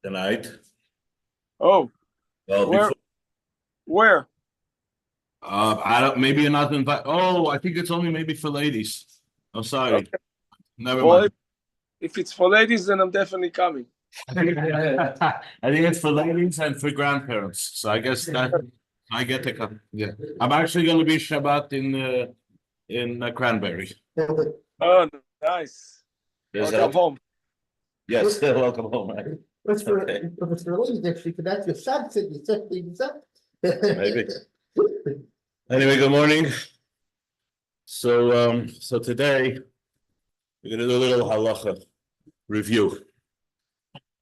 tonight. Oh, Well, where? before, Where? I don't. Maybe you're not invited. Oh, I think it's only maybe for ladies. I'm sorry. Okay. Never Well, mind. if it's for ladies, then I'm definitely coming. I think it's for ladies and for grandparents. So I guess that I get to come. Yeah, I'm actually going to be Shabbat in Cranberry. Oh, nice. Is Welcome that? home. Yes, welcome home. Right? What's for Okay. if it's for ladies next week, that's your son said you said things up. Maybe. Anyway, good morning. So today we're going to do a little halacha review.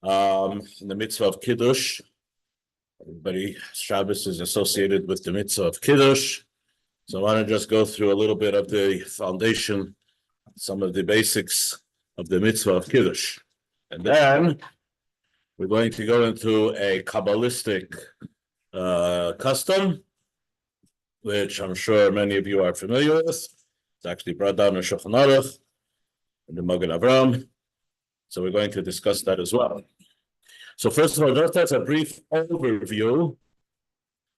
In the mitzvah of Kiddush, everybody, Shabbos is associated with the mitzvah of Kiddush. So I want to just go through a little bit of the foundation, some of the basics of the mitzvah of Kiddush. And then we're going to go into a Kabbalistic custom, which I'm sure many of you are familiar with. It's actually brought down in Shulchan Aruch, in the Magen Avram. So we're going to discuss that as well. So first of all, just as a brief overview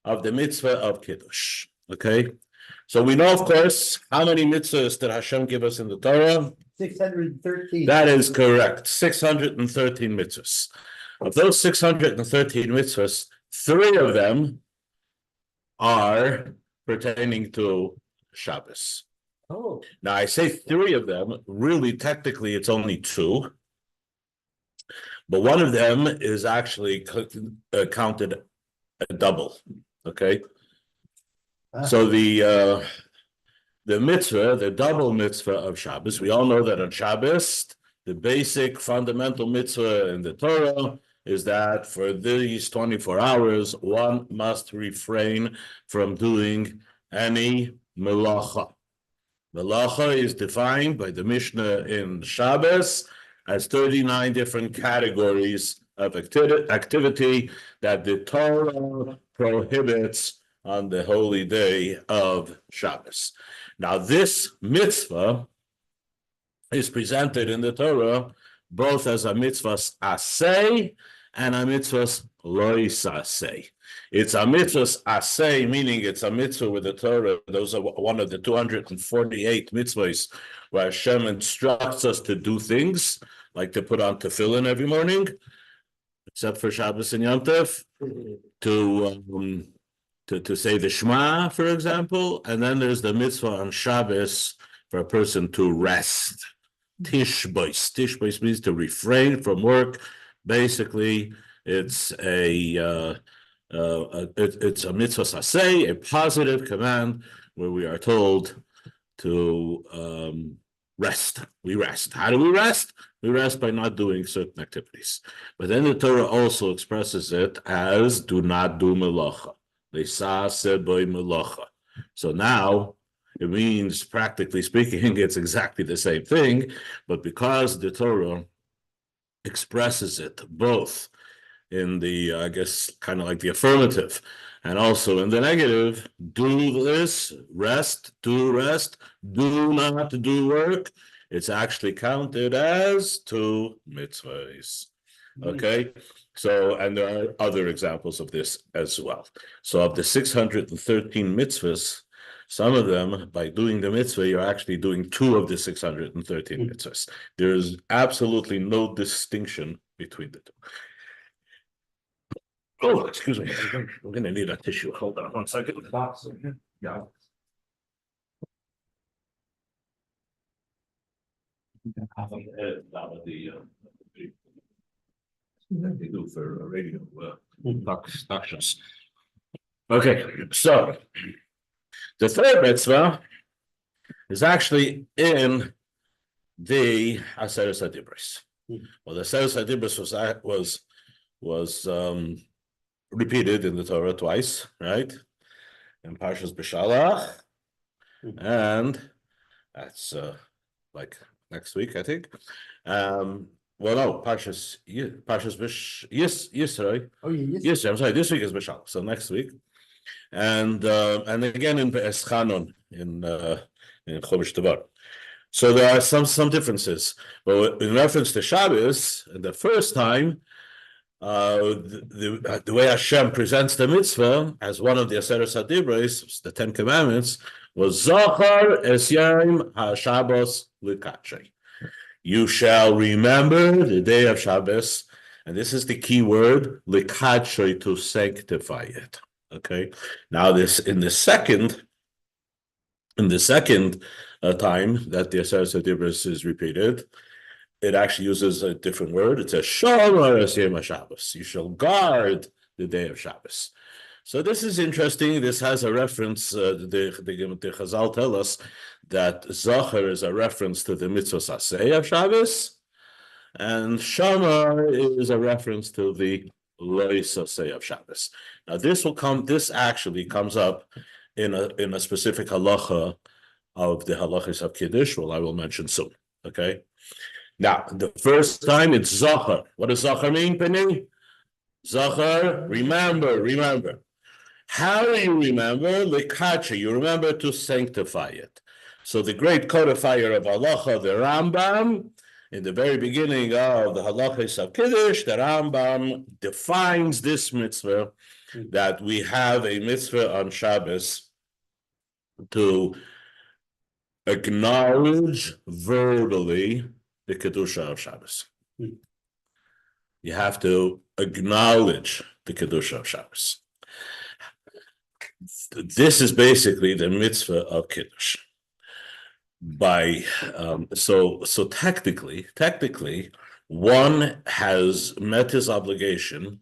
of the mitzvah of Kiddush. Okay, so we know, of course, how many mitzvahs did Hashem give us in the Torah? 613. That is correct, 613 mitzvahs. Of those 613 mitzvahs, 3 of them are pertaining to Shabbos. Oh, Now, I say 3 of them, really, technically, it's only 2. But one of them is actually counted a double, okay? So the mitzvah, the double mitzvah of Shabbos, we all know that on Shabbos, the basic fundamental mitzvah in the Torah is that for these 24 hours, one must refrain from doing any melacha. Melacha is defined by the Mishnah in Shabbos as 39 different categories of activity that the Torah prohibits on the holy day of Shabbos. Now, this mitzvah is presented in the Torah both as a mitzvah aseh and a mitzvah lo aseh. It's a mitzvah aseh, meaning it's a mitzvah with the Torah. Those are one of the 248 mitzvahs where Hashem instructs us to do things, like to put on tefillin every morning, except for Shabbos and Yom Tov, to say the Shema, for example, and then there's the mitzvah on Shabbos for a person to rest. Tishbois. Tishbois means to refrain from work. Basically, it's a mitzvah saseh, a positive command where we are told to rest. We rest. How do we rest? We rest by not doing certain activities. But then the Torah also expresses it as do not do melacha. So now it means, practically speaking, it's exactly the same thing, but because the Torah expresses it both in the, I guess, kind of like the affirmative, and also in the negative, do this, rest, do not do work, it's actually counted as 2 mitzvahs. Okay, so, and there are other examples of this as well. So of the 613 mitzvahs, some of them, by doing the mitzvah, you're actually doing 2 of the 613 mitzvahs. There's absolutely no distinction between the 2. Oh, excuse me. I'm going to need a tissue. Hold on 1 second. Yeah. They do for radio productions. Okay, so the 3rd mitzvah is actually in the Aseret HaDibros. Well, the Aseret HaDibros was repeated in the Torah twice, right? In Parshas Beshalach, and that's like next week, I think. Well, no, Parshas Yisroi. oh, yeah, Yes, I'm sorry. This week is Beshalach, so next week, and again in Eschanon in Chodesh Tevar. So there are some differences. But in reference to Shabbos, the first time the way Hashem presents the mitzvah as one of the Aseret HaDibros, the 10 Commandments, was Zachar es Yom HaShabbos L'Kachrei. You shall remember the day of Shabbos, and this is the key word, L'Kachrei, to sanctify it. Okay. Now, this in the second time that the Aseret HaDibros is repeated, it actually uses a different word. It says Shamar es Yom HaShabbos. You shall guard the day of Shabbos. So this is interesting. This has a reference. The Chazal tell us that Zachar is a reference to the mitzvah saseh of Shabbos, and Shamar is a reference to the loy saseh of Shabbos. Now this actually comes up in a specific halacha of the halachas of Kiddush, well, I will mention soon. Okay. Now, the first time it's Zachar. What does Zachar mean, Penny? Zachar, remember. How do you remember? L'kacha, you remember to sanctify it. So the great codifier of halacha, the Rambam, in the very beginning of the halachas of Kiddush, the Rambam defines this mitzvah, that we have a mitzvah on Shabbos to acknowledge verbally the Kedusha of Shabbos. You have to acknowledge the Kedusha of Shabbos. This is basically the mitzvah of Kiddush. So technically, one has met his obligation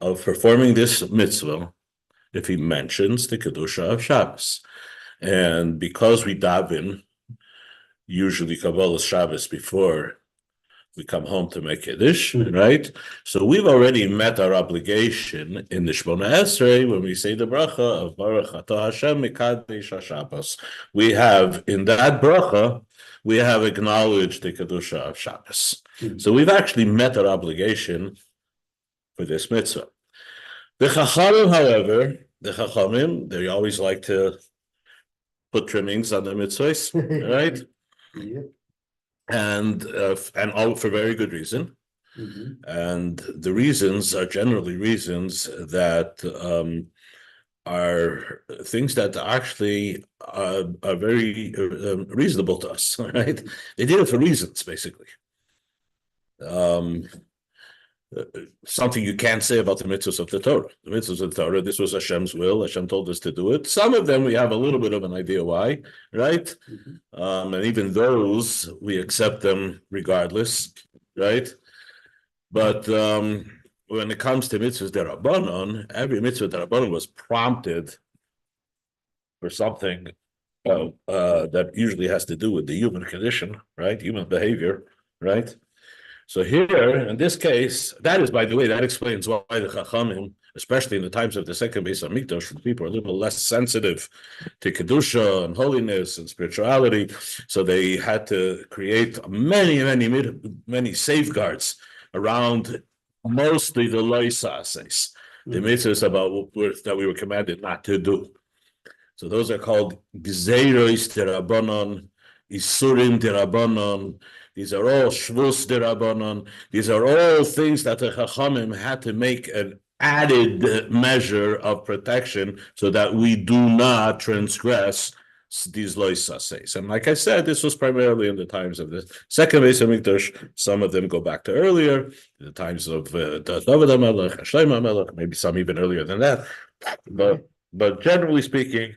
of performing this mitzvah if he mentions the Kedusha of Shabbos. And because we daven, usually Kabbalah Shabbos before we come home to make Kiddush, right? So we've already met our obligation in the Shmona Esrei when we say the bracha of Baruch Atah Hashem Mekadesh HaShabbos. We have, in that bracha, we have acknowledged the Kedusha of Shabbos. So we've actually met our obligation for this mitzvah. The Chachamim, however, they always like to put trimmings on the mitzvahs, right? Yeah. And all for very good reason. And the reasons are generally reasons that are things that actually are very reasonable to us, right? They did it for reasons, basically. Something you can't say about the mitzvahs of the Torah. The mitzvahs of the Torah, this was Hashem's will. Hashem told us to do it. Some of them we have a little bit of an idea why, right? And even those, we accept them regardless, right? But when it comes to mitzvahs derabanan, every mitzvah derabanan was prompted for something that usually has to do with the human condition, right? Human behavior, right? So here, in this case, that is, by the way, that explains why the Chachamim, especially in the times of the second Beis Hamikdash, people are a little less sensitive to Kedusha and holiness and spirituality. So they had to create many safeguards around mostly the loisases, the mitzvahs that we were commanded not to do. So those are called Gzeiros derabanan, Isurim derabanan. These are all shvus derabanan. These are all things that the Chachamim had to make an added measure of protection so that we do not transgress these loisases. And like I said, this was primarily in the times of the second Beis Hamikdash. Some of them go back to earlier, the times of David HaMelech, Shlomo HaMelech, maybe some even earlier than that. But generally speaking,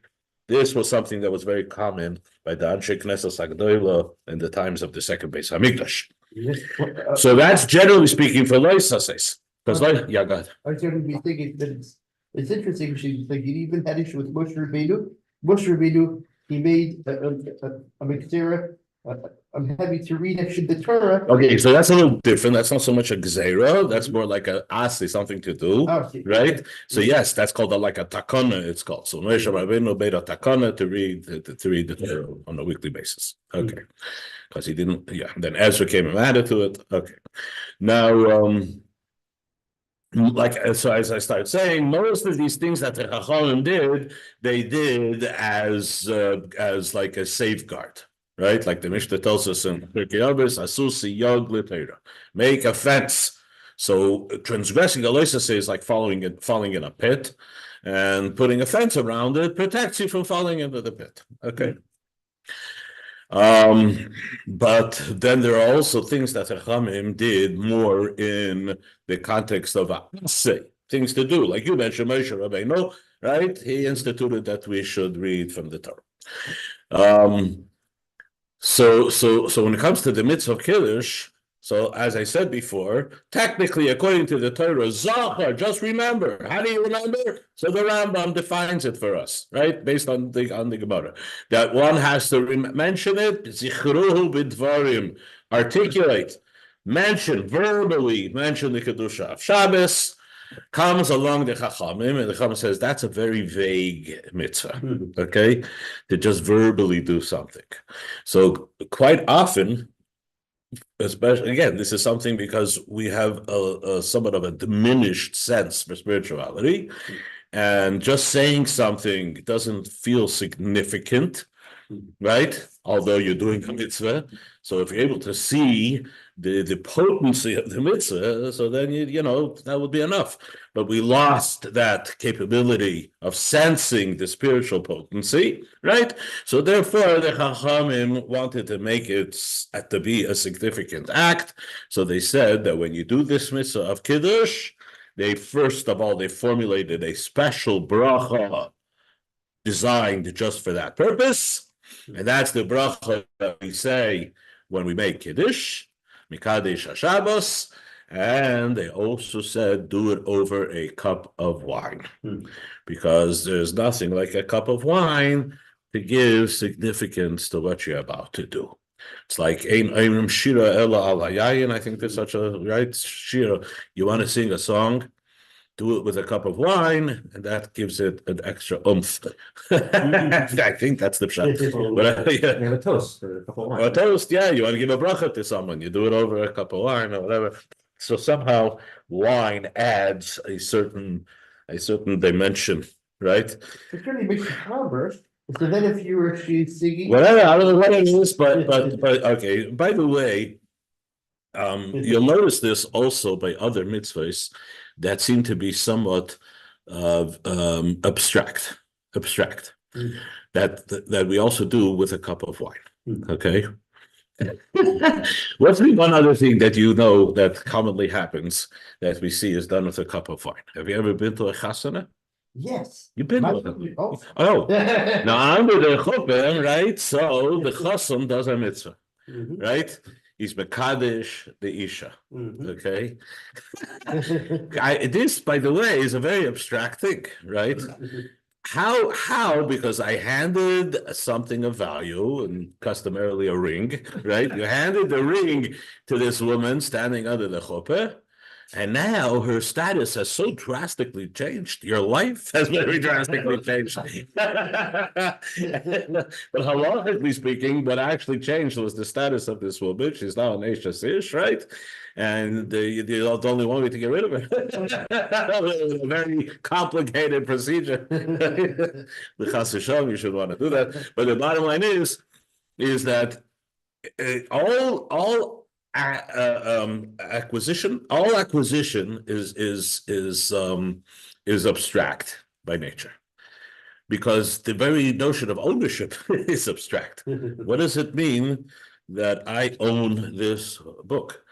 this was something that was very common by the Anshe Knesset Agdoila in the times of the second Beis Hamikdash. So that's generally speaking for loisases. Because yeah, go ahead. I was going to be thinking that it's interesting. She's like, you even had issue with Moshe Rabbeinu. Moshe Rabbeinu, he made a Mekzera. I'm happy to read actually the Torah. Okay, so that's a little different. That's not so much a gzeira. That's more like a asi, something to do, right? So yes, that's called like a takana. It's called. So Moshe Rabbeinu made a takana to read the Torah on a weekly basis. Okay, because he didn't. Yeah, then Ezra came and added to it. Okay, now. So as I started saying, most of these things that the Chachamim did, they did as like a safeguard, right? Like the Mishnah tells us in Pirkei Avos, Asusi Yog L'Torah, make a fence So transgressing a loisa is like falling in a pit, and putting a fence around it protects you from falling into the pit. Okay. But then there are also things that Chachamim did more in the context of things to do, like you mentioned, Moshe Rabbeinu, right? He instituted that we should read from the Torah. So when it comes to the mitzvah of Kiddush, so as I said before, technically, according to the Torah, Zachar, just remember. How do you remember? So the Rambam defines it for us, right? Based on the Gemara, that one has to mention it, Zichruhu b'dvarim, articulate, mention verbally, mention the Kedusha of Shabbos, comes along the Chachamim, and the Chacham says that's a very vague mitzvah, okay? To just verbally do something. So quite often, especially again, this is something because we have a somewhat of a diminished sense for spirituality, and just saying something doesn't feel significant, right? Although you're doing a mitzvah, so if you're able to see the potency of the mitzvah, so then you know that would be enough. But we lost that capability of sensing the spiritual potency, right? So therefore, the Chachamim wanted to make it to be a significant act. So they said that when you do this mitzvah of Kiddush, they first of all, they formulated a special bracha designed just for that purpose. And that's the bracha that we say when we make Kiddush, Mikadesh HaShabbos, and they also said do it over a cup of wine, because there's nothing like a cup of wine to give significance to what you're about to do. It's like Ein Eimrim Shira Ela Al Hayayin. I think there's such a right Shira. You want to sing a song, do it with a cup of wine, and that gives it an extra oomph. I think that's the pshat. But You have a toast for a couple of wine. or a toast, yeah, you want to give a bracha to someone, you do it over a cup of wine or whatever. So somehow wine adds a certain dimension, right? It really makes you calmer. So then if you were actually singing. Whatever, I don't know what it is, but okay. By the way, you'll notice this also by other mitzvahs that seem to be somewhat abstract, that we also do with a cup of wine. Okay. What's the one other thing that you know that commonly happens that we see is done with a cup of wine? Have you ever been to a chasana? Yes. You've been to Oh. Oh, now I'm with the chuppah, right? So the chassan does a mitzvah, right? He's mekadesh the isha. Okay. This, by the way, is a very abstract thing, right? How? Because I handed something of value, and customarily a ring, right? You handed the ring to this woman standing under the chuppah, and now her status has so drastically changed. Your life has very drastically changed. But halachically speaking, what actually changed was the status of this woman. She's now an Eishes Ish, right? And the only one way to get rid of her. A very complicated procedure. The Chas v'Shalom, you should want to do that. But the bottom line is that all acquisition is abstract by nature, because the very notion of ownership is abstract. What does it mean that I own this book?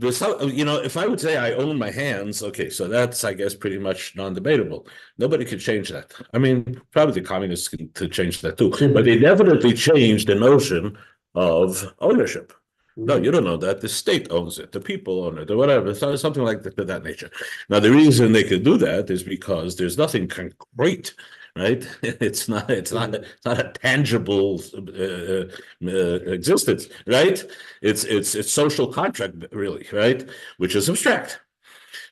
If I would say I own my hands, okay, so that's, I guess, pretty much non-debatable. Nobody can change that. I mean, probably the communists can change that too, but they definitely changed the notion of ownership. No, you don't know that. The state owns it, the people own it, or whatever, something like that nature. Now, the reason they could do that is because there's nothing concrete, right? It's not a tangible existence, right? It's social contract, really, right? Which is abstract.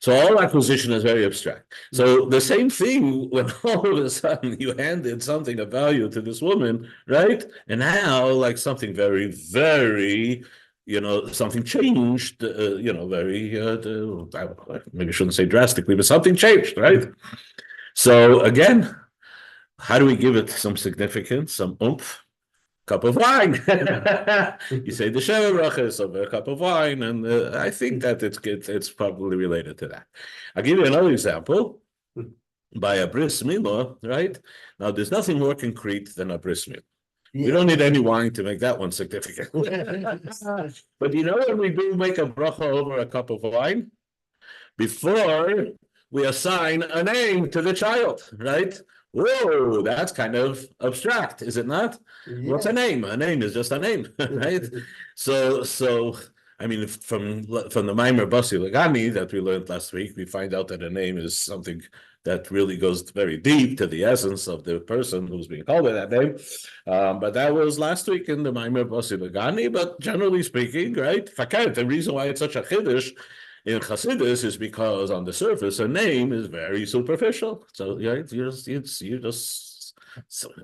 So all acquisition is very abstract. So the same thing when all of a sudden you handed something of value to this woman, right? And now, like, something very, very, something changed, very, maybe I shouldn't say drastically, but something changed, right? So again, how do we give it some significance, some oomph? cup of wine. You say the Shevat brachas over a cup of wine, and I think that it's probably related to that. I'll give you another example. By a bris milah, right? Now, there's nothing more concrete than a bris milah. We don't need any wine to make that one significant. But you know when we do make a bracha over a cup of wine? Before we assign a name to the child, right? Whoa, that's kind of abstract, is it not? Yeah. What's a name? A name is just a name, right? So I mean, from the Maimer Basi Lagani that we learned last week, we find out that a name is something that really goes very deep to the essence of the person who's being called by that name. But that was last week in the Maimer Basi Lagani. But generally speaking, right? Fakir, the reason why it's such a chiddush in Chassidus is because on the surface a name is very superficial. So yeah,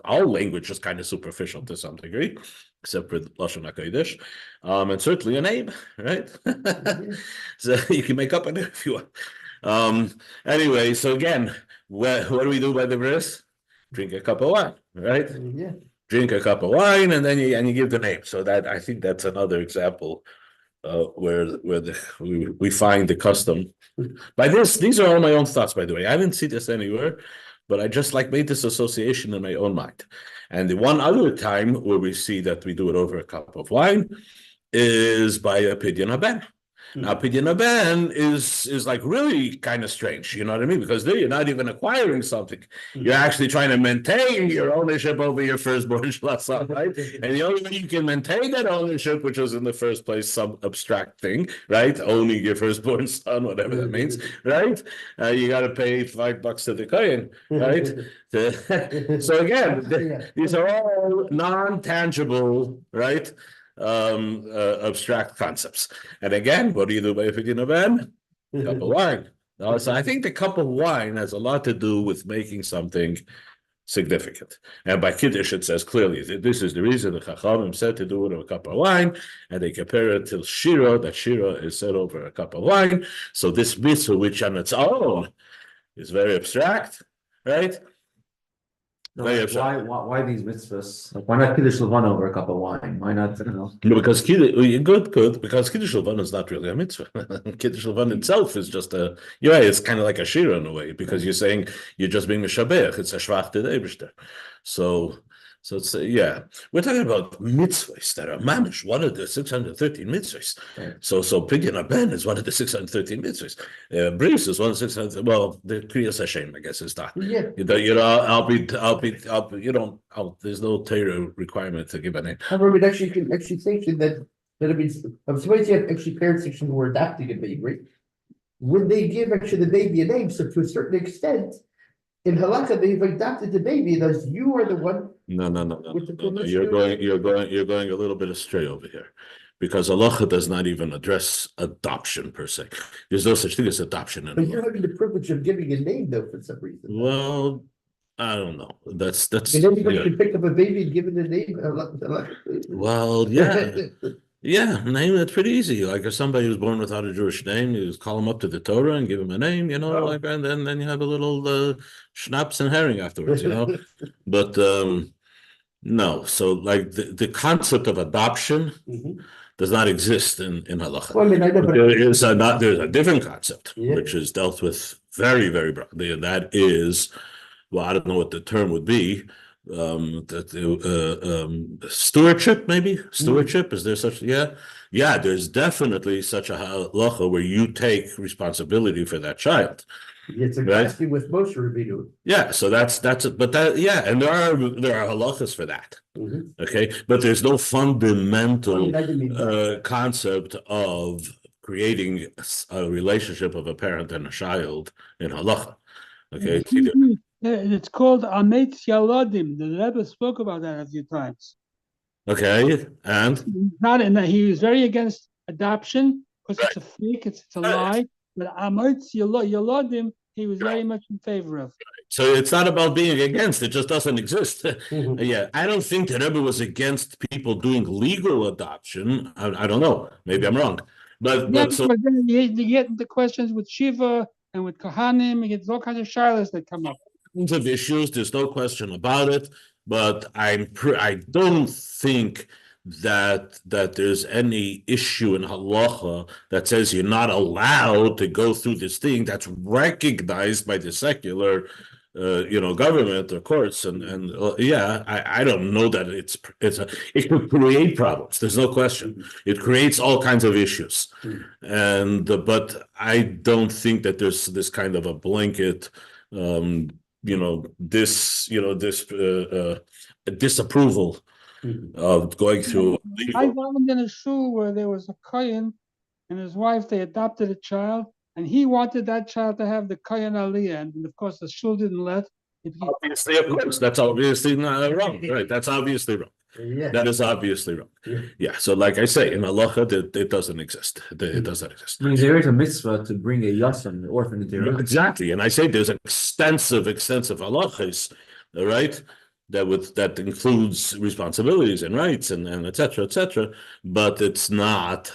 all language is kind of superficial to some degree, except for Lashon HaKodesh, and certainly a name, right? So you can make up a name if you want. Anyway, so again, what do we do by the bris? Drink a cup of wine, right? Yeah. Drink a cup of wine, and then you give the name. So that I think that's another example. Where we find the custom. By this, these are all my own thoughts, by the way. I didn't see this anywhere, but I just made this association in my own mind. And the one other time where we see that we do it over a cup of wine is by a pidyon haben. Now, pidyon haben is like really kind of strange, you know what I mean? Because there you're not even acquiring something. You're actually trying to maintain your ownership over your firstborn shlasa, right? And the only way you can maintain that ownership, which was in the first place some abstract thing, right? Owning your firstborn son, whatever that means, right? You got to pay $5 to the kohen, right? So again, these are all non-tangible, right? Abstract concepts. And again, what do you do by a pidyon haben? Cup of wine. So I think the cup of wine has a lot to do with making something significant. And by Kiddush, it says clearly that this is the reason the Chachamim said to do it over a cup of wine, and they compare it to Shiur, that Shiur is said over a cup of wine. So this mitzvah, which on its own is very abstract, right? Why these mitzvahs? Like, why not Kiddush Levan over a cup of wine? Why not, No, because because Kiddush Levan is not really a mitzvah. Kiddush Levan itself is just it's kind of like a shira in a way, because you're saying you're just being mishabeach. It's a shvach to the Eibishter. So it's we're talking about mitzvahs that are mamish, one of the 613 mitzvahs. Right. So pidyon haben is one of the 613 mitzvahs. Bris is one of the 600. Well, the Kriyas Hashem, I guess, is not. Yeah. There's no Torah requirement to give a name. However, it actually can actually sanction that it means I'm supposed you have actually parents section who are adopting a baby, right? When they give actually the baby a name, so to a certain extent, in halakha they've adopted the baby, thus you are the one. No. You're going a little bit astray over here, because halacha does not even address adoption per se. There's no such thing as adoption. But you're having the privilege of giving a name though for some reason. Well, I don't know. That's. And anybody can pick up a baby and give it a name. Well, yeah, name that's pretty easy. Like if somebody was born without a Jewish name, you just call him up to the Torah and give him a name, and then you have a little schnapps and herring afterwards, But no, so like the concept of adoption does not exist in halacha. Well, I mean, I know, but There's a different concept which is dealt with very, very broadly, and that is, well, I don't know what the term would be. Stewardship, maybe stewardship. Is there such? Yeah. There's definitely such a halacha where you take responsibility for that child. it's exactly with most Rabbi. Yeah, so that's it. But and there are halachas for that. Okay, but there's no fundamental concept of creating a relationship of a parent and a child in halacha. Okay. It's called Ametz Yalodim. The Rebbe spoke about that a few times. Okay, and Not in that he was very against adoption because it's a fake, it's a lie. But Ametz Yalodim, he was very much in favor of. So it's not about being against; it just doesn't exist. Yeah, I don't think the Rebbe was against people doing legal adoption. I don't know. Maybe I'm wrong. But then you get the questions with Shiva and with Kohanim. You get all kinds of shilas that come up. Of issues, there's no question about it. but I don't think that there's any issue in halacha that says you're not allowed to go through this thing that's recognized by the secular government or courts, and I don't know that it could create problems. There's no question. It creates all kinds of issues, but I don't think that there's this kind of a blanket, disapproval of going through. I found in a shul where there was a kohen and his wife. They adopted a child, and he wanted that child to have the kohen aliyah, and of course the shul didn't let. Obviously, of course, that's obviously not wrong, right? That's obviously wrong. Yeah. That is obviously wrong. Yeah. So, like I say, in halacha, it doesn't exist. It doesn't exist. I mean, there is a mitzvah to bring a yasam, an orphan, into your house. Exactly, and I say there's extensive halachas, right? That includes responsibilities and rights and et cetera, but it's not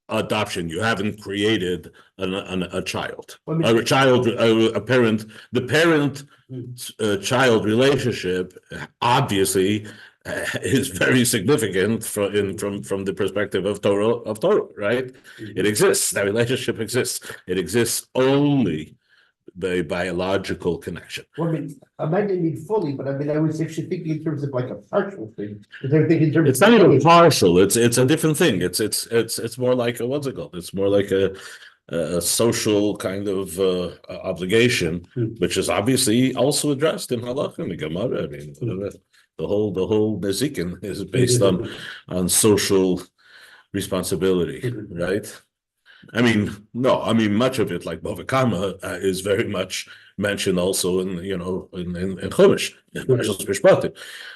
adoption. You haven't created a child, a parent. The parent-child relationship obviously is very significant from the perspective of Torah, right? It exists. That relationship exists. It exists only by biological connection. Well, I mean, I might not mean fully, but I mean, I was actually thinking in terms of like a partial thing. It's not even partial. It's a different thing. It's more like what's it called? It's more like a social kind of obligation, which is obviously also addressed in halakha and the Gemara. I mean, the whole nezikin is based on social responsibility, right? I mean, much of it, like Bavakama, is very much mentioned also in Chumash, in Parshas Mishpatim,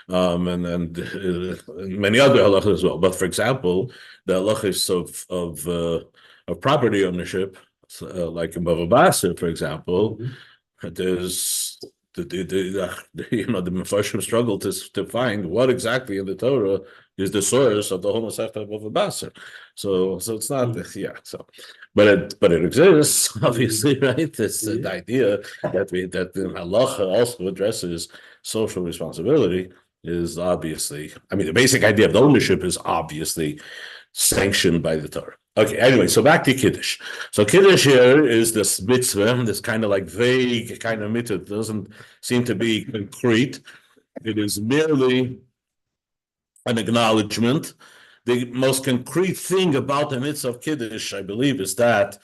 and many other halachas as well. But for example, the halachas of property ownership, like in Bava Basra, for example, there's the Mefarshim struggle to find what exactly in the Torah is the source of the whole Masechta of Bava Basra. So it's not but it exists, obviously, right? It's the idea that the halacha also addresses social responsibility is obviously, the basic idea of the ownership is obviously sanctioned by the Torah. Okay, anyway, so back to Kiddush. So Kiddush here is this mitzvah, this kind of like vague kind of mitzvah. It doesn't seem to be concrete. It is merely an acknowledgement. The most concrete thing about the mitzvah of Kiddush, I believe, is that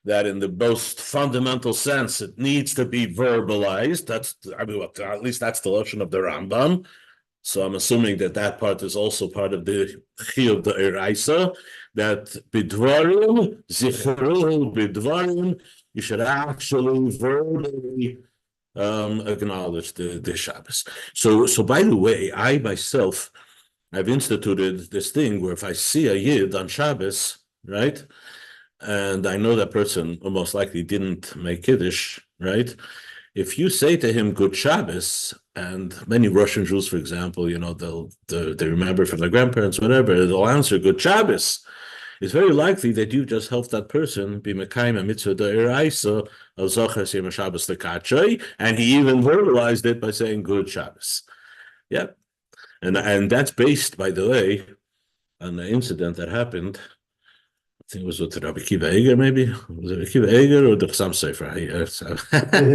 in the most fundamental sense, it needs to be verbalized. At least that's the lashon of the Rambam. So I'm assuming that part is also part of the Shiur of the Eretz, that bidvarim, zichru bidvarim, you should actually verbally acknowledge the Shabbos. So by the way, I myself, I've instituted this thing where if I see a Yid on Shabbos, right, and I know that person most likely didn't make Kiddush, right, if you say to him Good Shabbos, and many Russian Jews, for example, they remember from their grandparents, whatever, they'll answer Good Shabbos. It's very likely that you just helped that person be mekayim a mitzvah d'oraisa of zochas yom Shabbos l'kachay, and he even verbalized it by saying Good Shabbos. Yeah, and that's based, by the way, on an incident that happened. I think it was with Rabbi Kiva Eger, maybe. Was it Kiva Eger or the Chassam Sofer?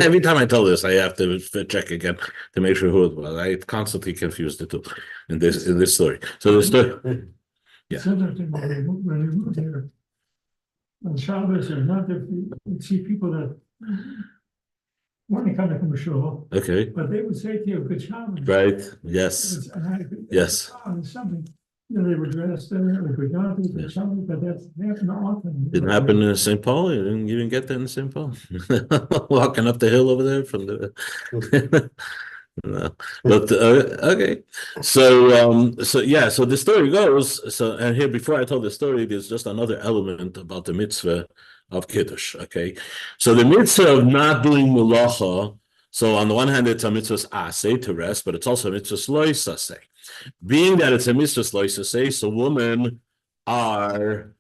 Every time I tell this, I have to check again to make sure who it was. I constantly confuse the two in this story. So the story, yeah. When you move here on Shabbos, or not, you see people that want to come from a shul, Okay. but they would say to you, "Good Shabbos." Right. Yes. Yes. Something. They were dressed in it, good Shabbos, good Shabbos, but that's happened often. Didn't happen in St. Paul. You didn't even get that in St. Paul. Walking up the hill over there from the. No. But okay, so the story goes. And here, before I tell the story, there's just another element about the mitzvah of Kiddush. Okay, so the mitzvah of not doing mulacha. So on the one hand, it's a mitzvah aseh, to rest, but it's also a mitzvah lois aseh. Being that it's a mitzvah lois aseh, so women are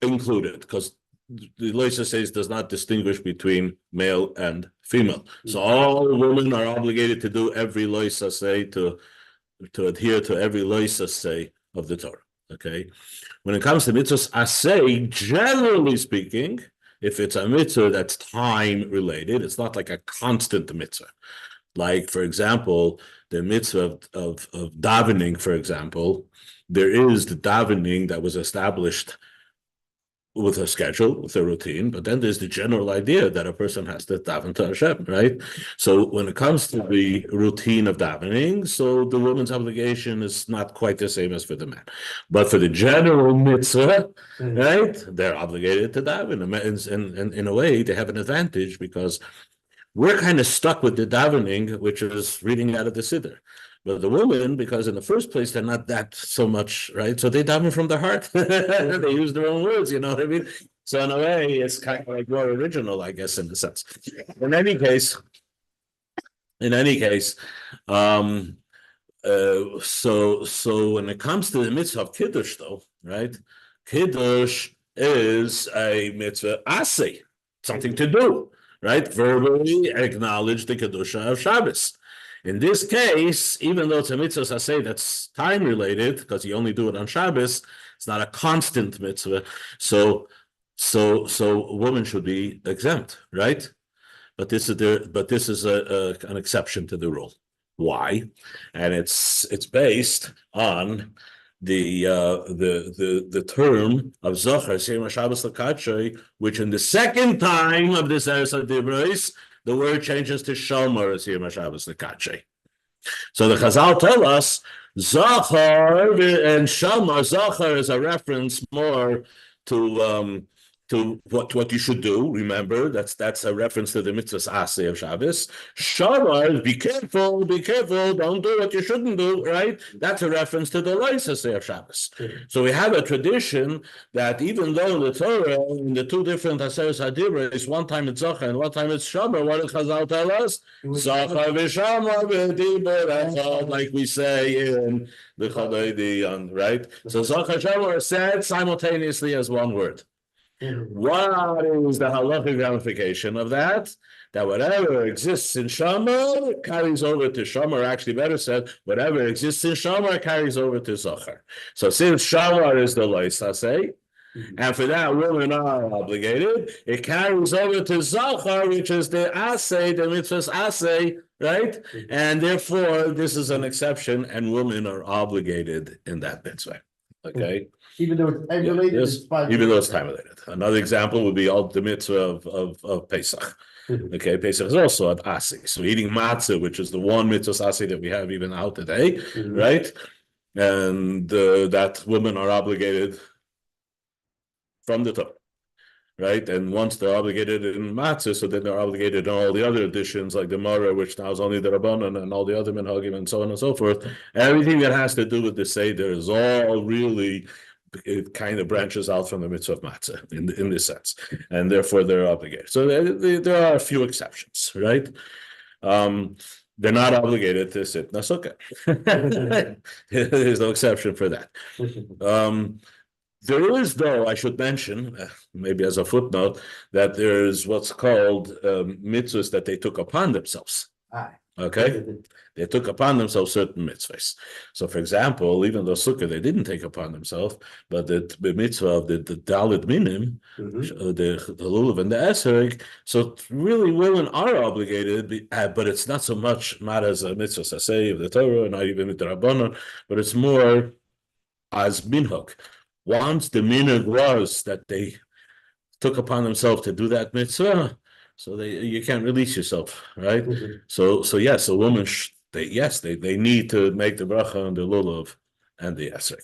included because the lois aseh does not distinguish between male and female. So all women are obligated to do every lois aseh adhere to every loisa say of the Torah. Okay, when it comes to mitzvahs asay, generally speaking, if it's a mitzvah that's time related, it's not like a constant mitzvah. Like, for example, the mitzvah of davening, for example, there is the davening that was established with a schedule, with a routine, but then there's the general idea that a person has to daven to Hashem, right? So when it comes to the routine of davening, so the woman's obligation is not quite the same as for the man. But for the general mitzvah, right, they're obligated to daven. And in a way, they have an advantage because we're kind of stuck with the davening, which is reading out of the Siddur. But the women, because in the first place, they're not that so much, right? So they daven from their heart. They use their own words, you know what I mean? So in a way, it's kind of like more original, I guess, in a sense. In any case, so when it comes to the mitzvah of Kiddush, though, right? Kiddush is a mitzvah aseh, something to do, right? Verbally acknowledge the Kedusha of Shabbos. In this case, even though it's a mitzvah aseh that's time related, because you only do it on Shabbos, it's not a constant mitzvah. So a woman should be exempt, right? But this is an exception to the rule. Why? And it's based on the term of Zohar Shem Shabbos L'Kachay, which in the second time of this Eretz Adibros, the word changes to Shomer Shem Shabbos L'Kachay. So the Chazal tell us Zohar and Shomer. Zohar is a reference more to what you should do. Remember, that's a reference to the mitzvahs aseh of Shabbos. Shamar, be careful, don't do what you shouldn't do, right? That's a reference to the lois aseh of Shabbos. So we have a tradition that even though in the Torah, in the two different aseres hadibros, one time it's Zohar and one time it's Shamar, what does Chazal tell us? Zohar v'Shamar v'dibur, like we say in the Chadaydi, right? So Zohar Shamar is said simultaneously as one word. What is the halachic ramification of that? That whatever exists in Shamar carries over to Shamar, actually better said, whatever exists in Shamar carries over to Zohar. So since Shamar is the lois aseh, and for that women are obligated, it carries over to Zohar, which is the aseh, the mitzvahs aseh, right? And therefore, this is an exception, and women are obligated in that mitzvah. Okay? Even though it's time related, it's fine. Even though it's time related. Another example would be all the mitzvah of Pesach. Okay, Pesach is also an aseh. So eating matzah, which is the one mitzvah aseh that we have even out today, right? And that women are obligated from the Torah, right? And once they're obligated in matzah, so then they're obligated in all the other additions, like the Mara, which now is only the Rabbanan, and all the other minhagim, and so on and so forth. Everything that has to do with the Seder is all really, it kind of branches out from the mitzvah of matzah in this sense, and therefore they're obligated. So there are a few exceptions, right? They're not obligated to sit in a sukkah. There's no exception for that. There is, though, I should mention, maybe as a footnote, that there's what's called mitzvahs that they took upon themselves. Okay? They took upon themselves certain mitzvahs. So, for example, even though sukkah they didn't take upon themselves, but the mitzvah of the Dalit Minim, the Lulav and the Esrog, so really women are obligated, but it's not so much not as a mitzvah saseh of the Torah, not even with the Rabbanon, but it's more as minhag. Once the minhag was that they took upon themselves to do that mitzvah, so you can't release yourself, right? So yes, a woman they need to make the bracha on the lulav and the esrog.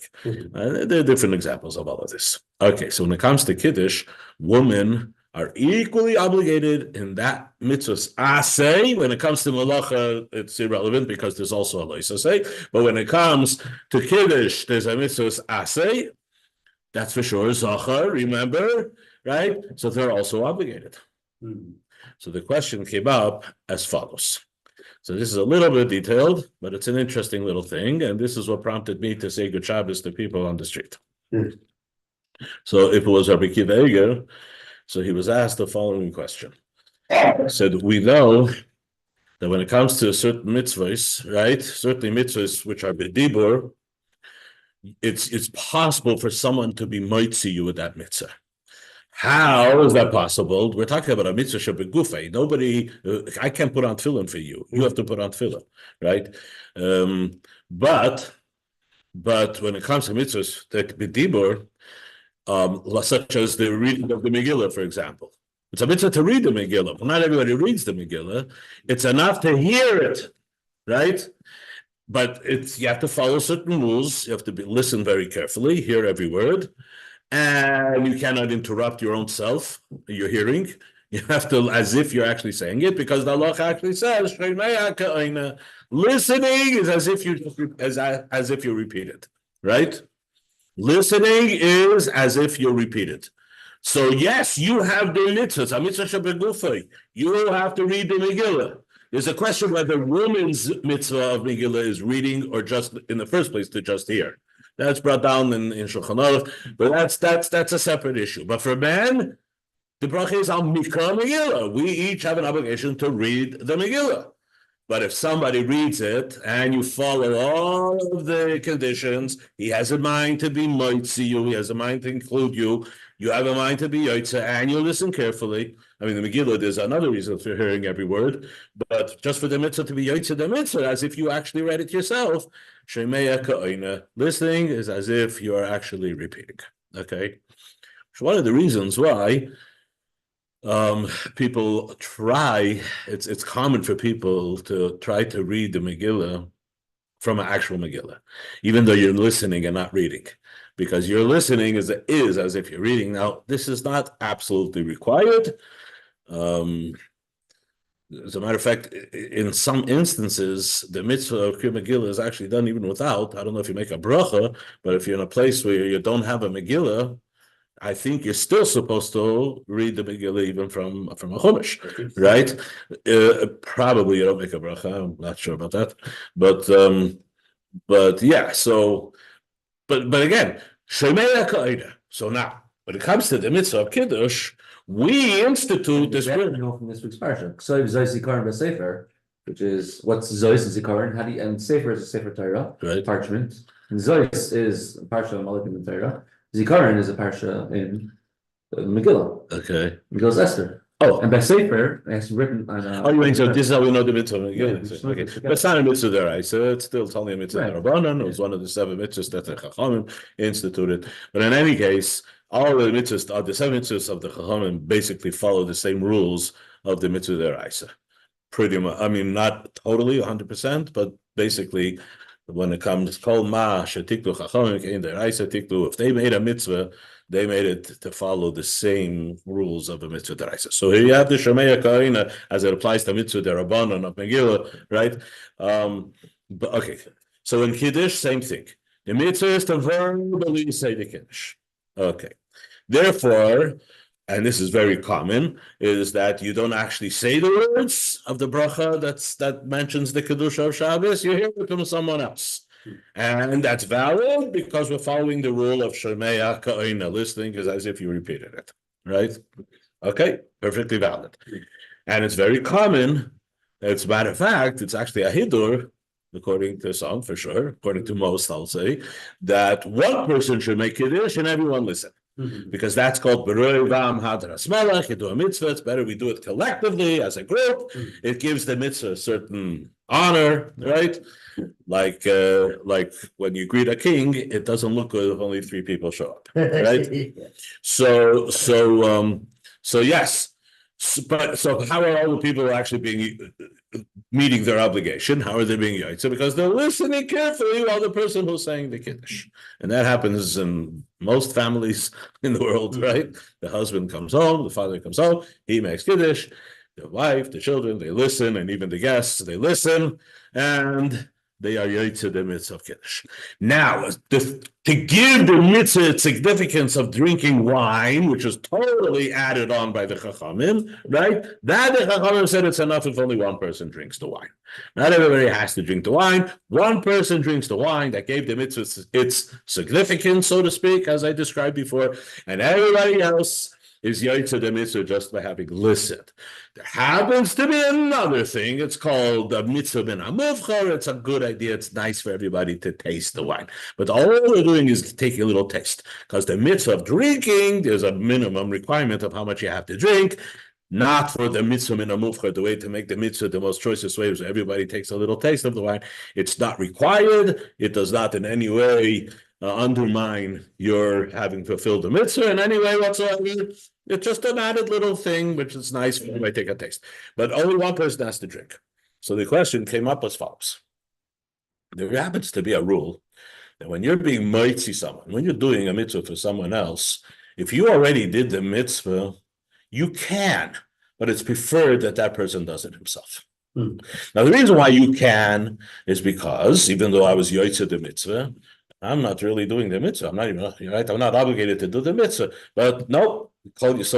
There are different examples of all of this. Okay, so when it comes to kiddush, women are equally obligated in that mitzvahs aseh. When it comes to malacha, it's irrelevant because there's also a lois aseh. But when it comes to kiddush, there's a mitzvahs aseh. That's for sure. Zachar, remember, right? So they're also obligated. So the question came up as follows. So this is a little bit detailed, but it's an interesting little thing, and this is what prompted me to say good Shabbos to people on the street. So if it was Rabbi Kiva Eger, so he was asked the following question. He said, we know that when it comes to certain mitzvahs, right, certainly mitzvahs which are b'dibur, it's possible for someone to be moitzi you with that mitzvah. How is that possible? We're talking about a mitzvah shebegufay. Nobody, I can't put on tefillin for you. You have to put on tefillin, right? But when it comes to mitzvahs that b'dibur, such as the reading of the Megillah, for example, it's a mitzvah to read the Megillah. Well, not everybody reads the Megillah. It's enough to hear it, right? But you have to follow certain rules. You have to listen very carefully, hear every word. And you cannot interrupt your own self, your hearing. You have to, as if you're actually saying it, because the Allah actually says, listening is as if you repeat it, right? Listening is as if you repeat it. So yes, you have the mitzvahs, you have to read the Megillah. There's a question whether woman's mitzvah of Megillah is reading or just in the first place to just hear. That's brought down in Shulchan Aruch, but that's a separate issue. But for men, the bracha is al mikra Megillah. We each have an obligation to read the Megillah. But if somebody reads it and you follow all of the conditions, he has a mind to be moitzi you, he has a mind to include you, you have a mind to be yotze, and you listen carefully. I mean, the Megillah, there's another reason for hearing every word, but just for the mitzvah to be yotze the mitzvah, as if you actually read it yourself, shemeya ka'oina, listening is as if you are actually repeating. Okay? So one of the reasons why people try, it's common for people to try to read the Megillah from an actual Megillah, even though you're listening and not reading, because you're listening is as if you're reading. Now, this is not absolutely required. As a matter of fact, in some instances, the mitzvah of Kriyat Megillah is actually done even without. I don't know if you make a bracha, but if you're in a place where you don't have a Megillah, I think you're still supposed to read the Megillah even from a Chumash, right? Probably you don't make a bracha. I'm not sure about that, but yeah. So, but again, Shemei Ka'ida. So now, when it comes to the mitzvah of Kiddush, we institute this. We know from this week's parsha. Ksoiv Zois Zikaron B'Sefer, which is what's Zois and Zikaron. How do you, and Sefer is a Sefer Torah, Right. parchment. And Zois is a parsha of Malach in the Torah. Zikaron is a parsha in Megillah. Okay. Megillah's Esther. Oh, And B'Sefer is written on. you mean so? This is how we know the mitzvah of Yeah, Megillah. Okay, but it's not a mitzvah deraisa. It's still only a mitzvah Right. derabanan. It was one of the 7 mitzvahs that the Chachamim instituted. But in any case, all the mitzvahs, the 7 mitzvahs of the Chachamim, basically follow the same rules of the mitzvah deraisa. Pretty much. I mean, not totally 100%, but basically, when it comes kol ma shetiklu Chachamim kein deraisa tiklu, if they made a mitzvah, they made it to follow the same rules of a mitzvah deraisa. So here you have the Shemei Ka'ina as it applies to mitzvah derabanan of Megillah, right? But okay, so in Kiddush, same thing. The mitzvah is to verbally say the Kiddush. Okay, therefore, and this is very common, is that you don't actually say the words of the bracha that mentions the Kedusha of Shabbos. You hear it from someone else. And that's valid because we're following the rule of Shemei Ka'ina. Listening is as if you repeated it, right? Okay, perfectly valid. And it's very common. As a matter of fact, it's actually a hidur, according to some, for sure, according to most, I'll say, that one person should make Kiddush and everyone listen. Because that's called Beroi Vam Hadras Melech. You do a mitzvah, it's better we do it collectively as a group. It gives the mitzvah a certain honor, right? Like when you greet a king, it doesn't look good if only 3 people show up, right? So yes. But so how are all the people actually meeting their obligation? How are they being yotze? Because they're listening carefully while the person who's saying the Kiddush. And that happens in most families in the world, right? The husband comes home, the father comes home, he makes Kiddush, the wife, the children, they listen, and even the guests, they listen, and they are yotze the mitzvah of Kiddush. Now, to give the mitzvah significance of drinking wine, which is totally added on by the Chachamim, right? That the Chachamim said it's enough if only one person drinks the wine. Not everybody has to drink the wine. One person drinks the wine. That gave the mitzvah its significance, so to speak, as I described before. And everybody else is yaitza the mitzvah just by having listened. There happens to be another thing. It's called the mitzvah ben amuvchar. It's a good idea. It's nice for everybody to taste the wine. But all they're doing is taking a little taste. Because the mitzvah of drinking, there's a minimum requirement of how much you have to drink. Not for the mitzvah min amuvchar, the way to make the mitzvah the most choicest way is everybody takes a little taste of the wine. It's not required. It does not in any way undermine your having fulfilled the mitzvah in any way whatsoever. It's just an added little thing, which is nice for everybody to take a taste. But only one person has to drink. So the question came up as follows. There happens to be a rule that when you're being mitzi someone, when you're doing a mitzvah for someone else, if you already did the mitzvah, you can, but it's preferred that that person does it himself. Now, the reason why you can is because even though I was yoitza the mitzvah, I'm not really doing the mitzvah. I'm not even right. I'm not obligated to do the mitzvah. But no, everybody's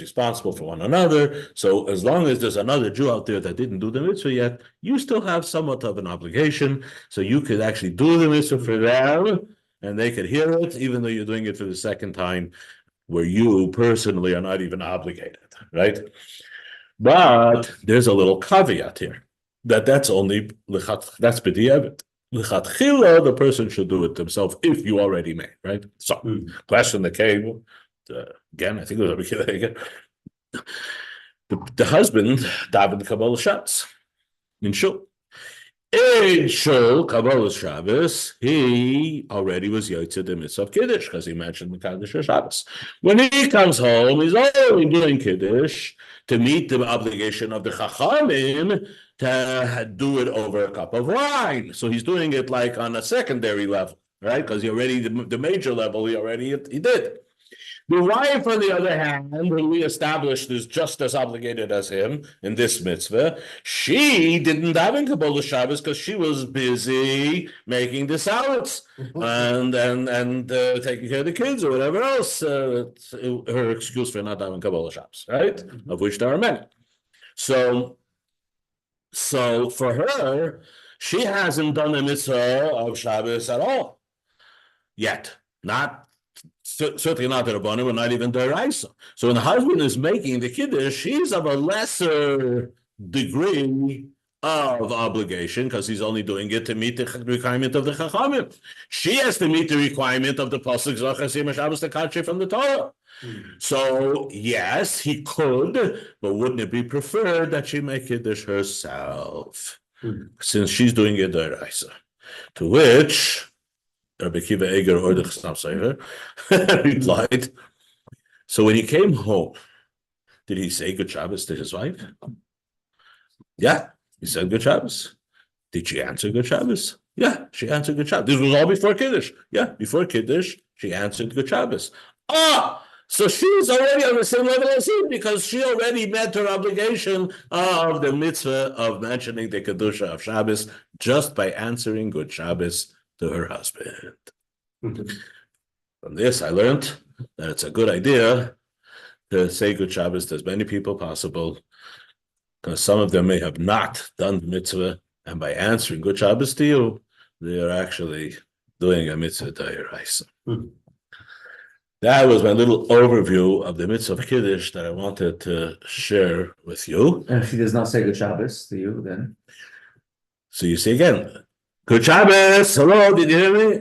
responsible for one another. So as long as there's another Jew out there that didn't do the mitzvah yet, you still have somewhat of an obligation. So you could actually do the mitzvah for them, and they could hear it, even though you're doing it for the second time, where you personally are not even obligated, right? But there's a little caveat here that's only that's b'di'evet. L'chatchila, the person should do it themselves if you already made, right? So, question that came again. I think it was again. The husband davened Kabbalah Shabbos in shul. In shul Kabbalah Shabbos, he already was yotzei the mitzvah of kiddush because he mentioned the Kaddish Shabbos. When he comes home, he's already doing kiddush to meet the obligation of the Chachamim to do it over a cup of wine. So he's doing it like on a secondary level, right? Because he already, the major level, he did. The wife, on the other hand, who we established is just as obligated as him in this mitzvah, she didn't have in Kabbalah Shabbos because she was busy making the salads and taking care of the kids or whatever else. Her excuse for not having Kabbalah Shabbos, right? Of which there are many. So for her, she hasn't done the mitzvah of Shabbos at all yet. Certainly not the Rabbanim, and not even the Eretz. So when the husband is making the kiddush, she's of a lesser degree of obligation because he's only doing it to meet the requirement of the Chachamim. She has to meet the requirement of the pasuk Zachasim Shabbos the Kadshe from the Torah. So yes, he could, but wouldn't it be preferred that she make kiddush herself, since she's doing it the Eretz? To which Rabbi Kiva Eger or the Chassam Sofer replied, so when he came home, did he say good Shabbos to his wife? Yeah, he said good Shabbos. Did she answer good Shabbos? Yeah, she answered good Shabbos. This was all before Kiddush. Yeah, before Kiddush, she answered good Shabbos. So she's already on the same level as him because she already met her obligation of the mitzvah of mentioning the Kedusha of Shabbos just by answering good Shabbos to her husband. From this, I learned that it's a good idea to say good Shabbos to as many people possible, because some of them may have not done the mitzvah, and by answering good Shabbos to you, they are actually doing a mitzvah d'oraisa. That was my little overview of the mitzvah of Kiddush that I wanted to share with you. And if she does not say good Shabbos to you, then? So you see again, good Shabbos. Hello, did you hear me?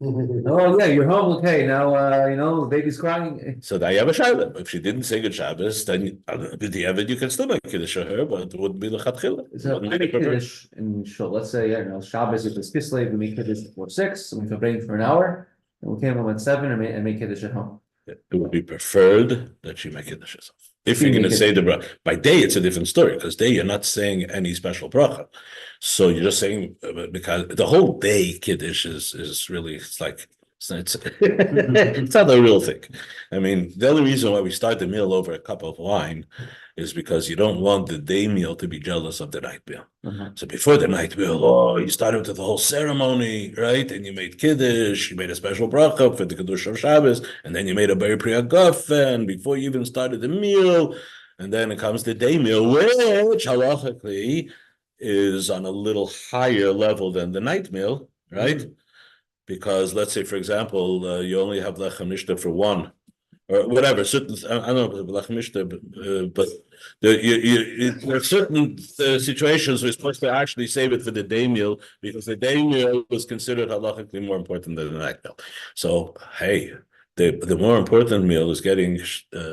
Oh yeah, you're home. Okay, now the baby's crying. So now you have a shayla. If she didn't say good Shabbos, then you can still make Kiddush for her, but it wouldn't be l'chatchila. So I make Kiddush in shul. Let's say Shabbos if it's Kislev, we make Kiddush before 6, and we can bring for an hour, and we came home at 7 and make Kiddush at home. It would be preferred that she make Kiddush herself. If you're going to say the bracha, by day it's a different story because day you're not saying any special bracha, so you're just saying because the whole day Kiddush is really it's it's not a real thing. I mean, the only reason why we start the meal over a cup of wine is because you don't want the day meal to be jealous of the night meal. So before the night meal, you started with the whole ceremony, right? And you made Kiddush, you made a special bracha for the Kiddush of Shabbos, and then you made a Ber Pri Hagafen before you even started the meal. And then it comes the day meal, which halachically is on a little higher level than the night meal, right? Because let's say, for example, you only have lechem nishta for one or whatever, certain, I don't know, but there are certain situations where you're supposed to actually save it for the day meal, because the day meal was considered halachically more important than the night meal. So, hey, the more important meal is getting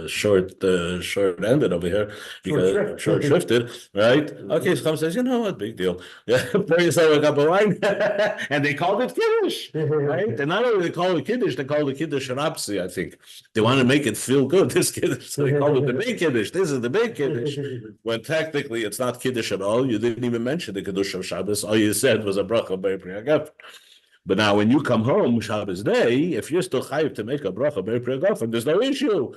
short-ended over here, because short-shrifted, right? Okay, so someone says, you know what, big deal. Yeah, pour yourself a cup of wine, and they called it Kiddush, right? And not only they call it Kiddush, they call it Kiddush Rapsi, I think. They want to make it feel good, this Kiddush, so they call it the big Kiddush. This is the big Kiddush, when technically it's not Kiddush at all. You didn't even mention the Kiddush of Shabbos. All you said was a bracha by Priyagaf. But now, when you come home Shabbos day, if you're still chayiv to make a bracha by Priyagaf, there's no issue.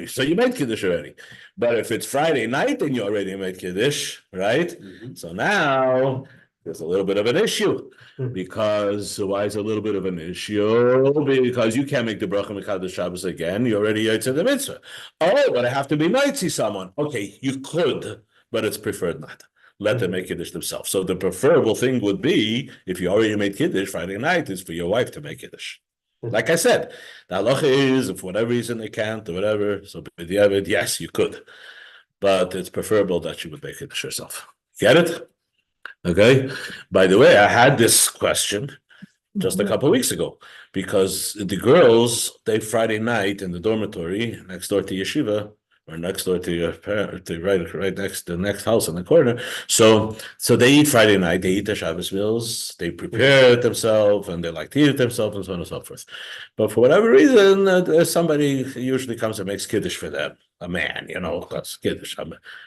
So you made Kiddush already. But if it's Friday night and you already made Kiddush, right? So now there's a little bit of an issue. Because why is a little bit of an issue? Because you can't make the bracha mekadosh Shabbos again. You already yotze the mitzvah. Oh, but I have to be mitzi someone. Okay, you could, but it's preferred not. Let them make Kiddush themselves. So the preferable thing would be, if you already made Kiddush Friday night, is for your wife to make Kiddush. Like I said, the halacha is, if for whatever reason they can't or whatever, so yes, you could. But it's preferable that she would make Kiddush herself. Get it? Okay. By the way, I had this question just a couple of weeks ago, because the girls, they Friday night in the dormitory next door to yeshiva, or next door to your parent, right next to the next house in the corner. So they eat Friday night, they eat their Shabbos meals, they prepare it themselves, and they like to eat it themselves, and so on and so forth. But for whatever reason, somebody usually comes and makes Kiddush for them. A man, that's Kiddush.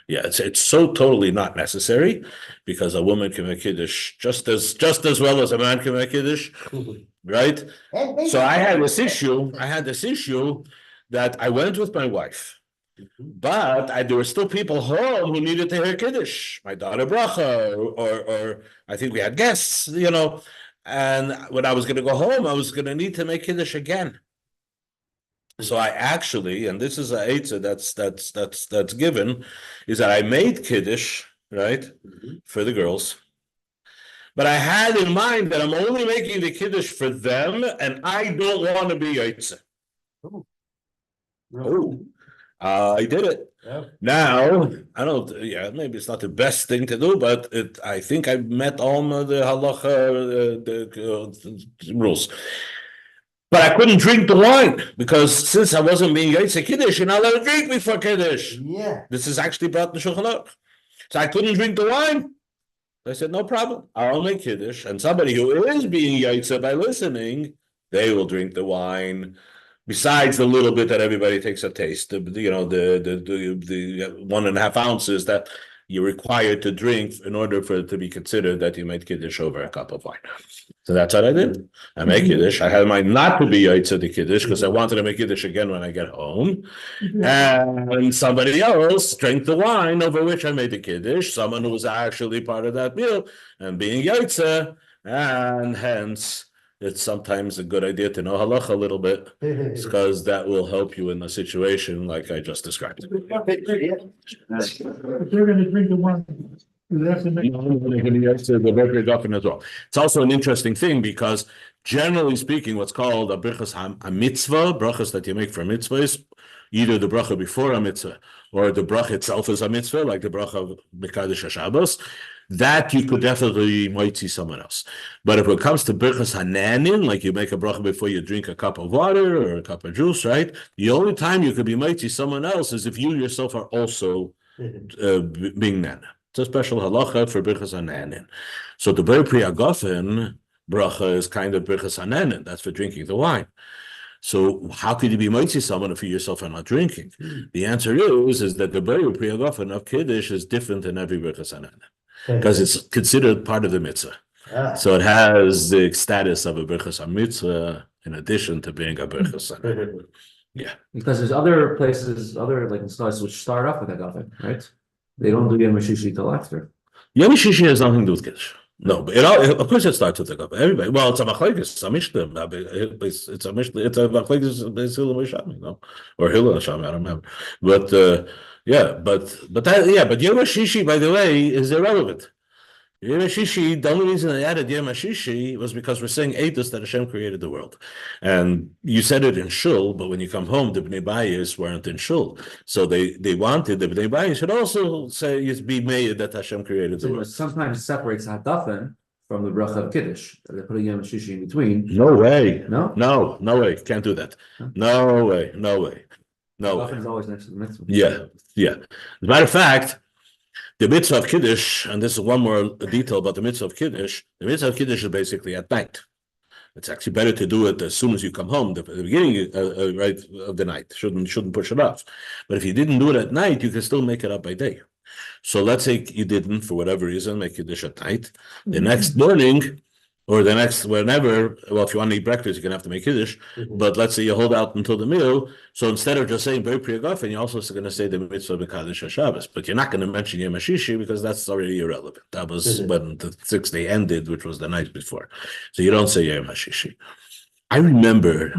Yeah, it's so totally not necessary, because a woman can make Kiddush just as well as a man can make Kiddush, right? So I had this issue that I went with my wife. But there were still people home who needed to hear Kiddush. My daughter bracha, or I think we had guests, and when I was going to go home, I was going to need to make Kiddush again. So I actually, and this is a eitzah that's given, is that I made Kiddush, right, for the girls. But I had in mind that I'm only making the Kiddush for them, and I don't want to be eitzah. I did it. Yeah. Now, I don't, maybe it's not the best thing to do, but I think I met all of the halacha rules. But I couldn't drink the wine, because since I wasn't being Yotze Kiddush, you're not allowed to drink before Kiddush. Yeah. This is actually brought in the Shulchan Aruch. So I couldn't drink the wine. I said, no problem. I'll make Kiddush. And somebody who is being Yotze by listening, they will drink the wine. Besides the little bit that everybody takes a taste, the 1.5 ounces that you're required to drink in order for it to be considered that you made Kiddush over a cup of wine. So that's what I did. I made Kiddush. I had in mind not to be Yotze the Kiddush, because I wanted to make Kiddush again when I get home. And somebody else drank the wine over which I made the Kiddush, someone who was actually part of that meal and being Yotze, and hence it's sometimes a good idea to know halacha a little bit, because that will help you in a situation like I just described. If they're going to drink the wine, they have to make as well. It's also an interesting thing, because generally speaking, what's called a brichas a mitzvah, brachas that you make for mitzvahs, either the bracha before a mitzvah or the bracha itself is a mitzvah, like the bracha of Mekadosh Shabbos, that you could definitely might see someone else. But if it comes to birchas hananin, like you make a bracha before you drink a cup of water or a cup of juice, right? The only time you could be might see someone else is if you yourself are also being nan. It's a special halacha for birchas hananin. So the ber priagafen bracha is kind of birchas hananin. That's for drinking the wine. So how could you be mighty someone if you yourself are not drinking? The answer is that the ber priagafen of Kiddush is different than every birchas hananin, because it's considered part of the mitzvah. So it has the status of a birchas mitzvah in addition to being a birchas. Yeah. Because there's other places, like installers which start off with a gafen, right? They don't do Yom Shishi till after. Yom Shishi has nothing to do with Kiddush. No, but of course it starts with the gafen. Everybody. Well, it's a machlekes, it's a mishnah. It's a mishnah. It's a machlekes. It's Hillel Mishami, no, or Hillel Mishami. I don't remember. But Yom Shishi, by the way, is irrelevant, Yom HaShishi, the only reason I added Yom HaShishi was because we're saying Eidos that Hashem created the world. And you said it in Shul, but when you come home, the Bnei Bayis weren't in Shul. So they wanted the Bnei Bayis should also say, be made that Hashem created the So world. sometimes separates Hadafen from the bracha of Kiddush. They put a Yom HaShishi in between. No way. No? No way. Can't do that. No way. No way. Hadafen is always next to the mitzvah. Yeah. As a matter of fact, the mitzvah of Kiddush, and this is one more detail about the mitzvah of Kiddush, the mitzvah of Kiddush is basically at night. It's actually better to do it as soon as you come home, the beginning right of the night. Shouldn't push it off. But if you didn't do it at night, you can still make it up by day. So let's say you didn't, for whatever reason, make Kiddush at night. The next morning, or the next whenever, well, if you want to eat breakfast, you're going to have to make Kiddush. But let's say you hold out until the meal. So instead of just saying Ber Pri Hagafen, you're also going to say the mitzvah of Kaddish HaShabbos. But you're not going to mention Yom HaShishi because that's already irrelevant. That was when the 6th day ended, which was the night before. So you don't say Yom HaShishi. I remember,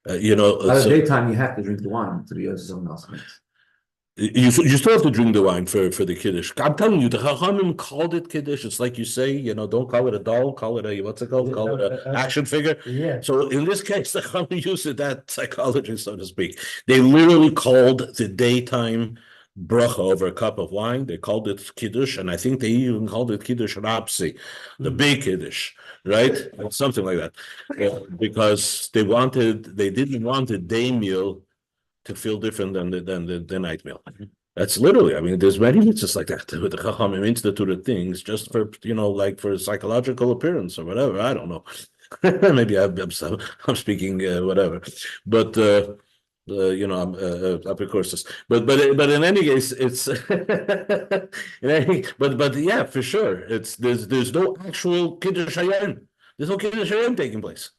By the daytime, you have to drink the wine to be someone else. You still have to drink the wine for the Kiddush. I'm telling you, the Chachamim called it Kiddush. It's like you say, don't call it a doll, call it a, what's it called? Call it an action figure. Yeah. So in this case, the Chachamim used that psychology, so to speak. They literally called the daytime bracha over a cup of wine. They called it Kiddush, and I think they even called it Kiddush Rapsi, the big Kiddush, right? Something like that. Because they didn't want the day meal to feel different than the night meal. That's literally, I mean, there's many mitzvahs like that with the Chachamim instituted things just for, like for psychological appearance or whatever. I don't know. Maybe I'm speaking whatever, but I'm apicursus. But in any case, it's but yeah, for sure, there's no actual Kiddush Hayom. There's no Kiddush Hayom taking place.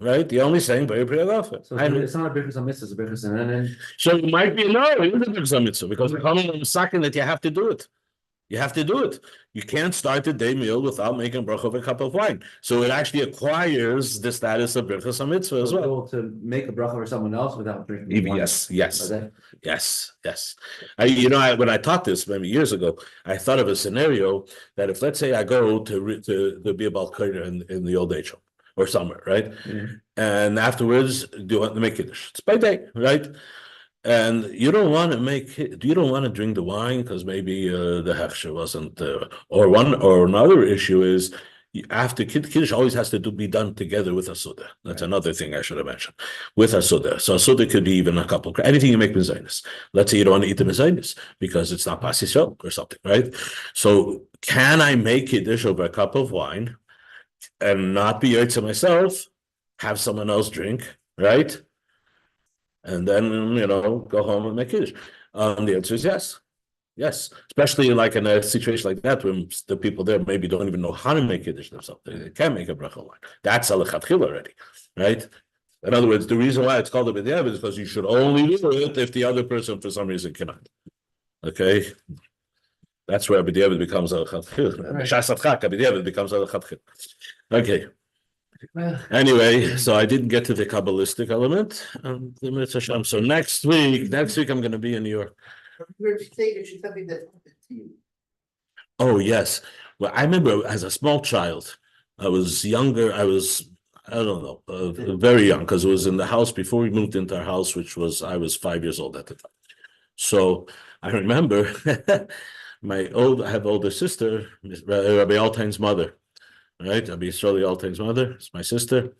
Right? The only saying Ber Pri Hagafen. So it's not a Birchas HaMitzvah, it's a Birchas HaNenen. So it might be, no, it is a Birchas HaMitzvah, because the coming on the second that you have to do it. You have to do it. You can't start the day meal without making bracha of a cup of wine. So it actually acquires the status of Birchas HaMitzvah as well. To make a bracha for someone else without drinking wine. Yes. When I taught this many years ago, I thought of a scenario that if, let's say, I go to be a Balkair in the old age home, or somewhere, right? And afterwards, do you want to make Kiddush? It's by day, right? And you don't want to drink the wine because maybe the hechsher wasn't, or another issue is after Kiddush always has to be done together with a Suda. That's another thing I should have mentioned. With a Suda. So a Suda could be even a couple, anything you make mezainis. Let's say you don't want to eat the mezainis because it's not Pas Yisrael or something, right? So can I make Kiddush over a cup of wine and not be Eretz myself, have someone else drink, right? And then, go home and make Kiddush. The answer is yes. Yes. Especially like in a situation like that when the people there maybe don't even know how to make Kiddush themselves. They can't make a bracha wine. That's a lechatchila already, right? In other words, the reason why it's called a b'diavad is because you should only do it if the other person for some reason cannot. Okay? That's where b'diavad becomes a lechatchila. B'diavad becomes a lechatchila. Okay. Anyway, so I didn't get to the Kabbalistic element. So next week I'm going to be in New York. Oh yes. Well, I remember as a small child, I was younger. I don't know, very young, because it was in the house before we moved into our house, I was 5 years old at the time. So I remember I have older sister, Rabbi Altein's mother. Right, Rabbi Yisrael Altein's mother, it's my sister,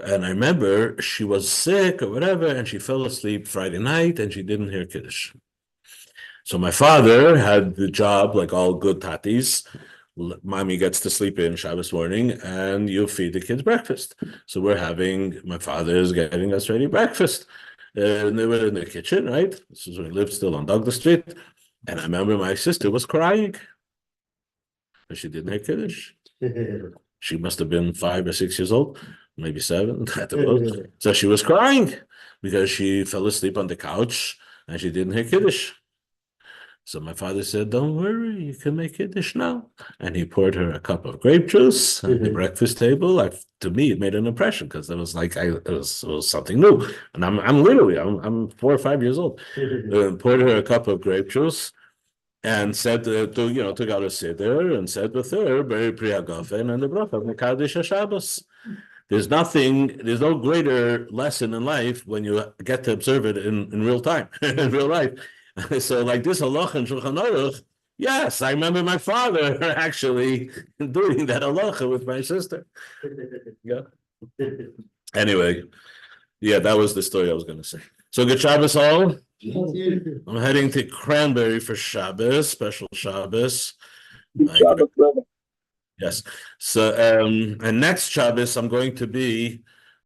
and I remember she was sick or whatever, and she fell asleep Friday night, and she didn't hear Kiddush. So my father had the job, like all good tatis. Mommy gets to sleep in Shabbos morning, and you feed the kids breakfast. So my father is getting us ready breakfast, and they were in the kitchen, right? This is when we lived still on Douglas Street, and I remember my sister was crying, but she didn't hear Kiddush. She must have been 5 or 6 years old, maybe 7 at the most. So she was crying because she fell asleep on the couch and she didn't hear Kiddush. So my father said, "Don't worry, you can make Kiddush now." And he poured her a cup of grape juice at the breakfast table. To me, it made an impression because it was like it was something new. And I'm 4 or 5 years old. Poured her a cup of grape juice. and said took out a siddur and said with her very priyagafen and the bracha mekadesh Shabbos. There's no greater lesson in life when you get to observe it in real time, in real life. So like this halacha in Shulchan Aruch, yes, I remember my father actually doing that halacha with my sister. Yeah. Anyway, yeah, that was the story I was going to say. So good Shabbos all. I'm heading to Cranberry for Shabbos, special Shabbos. Yes. So and next Shabbos I'm going to be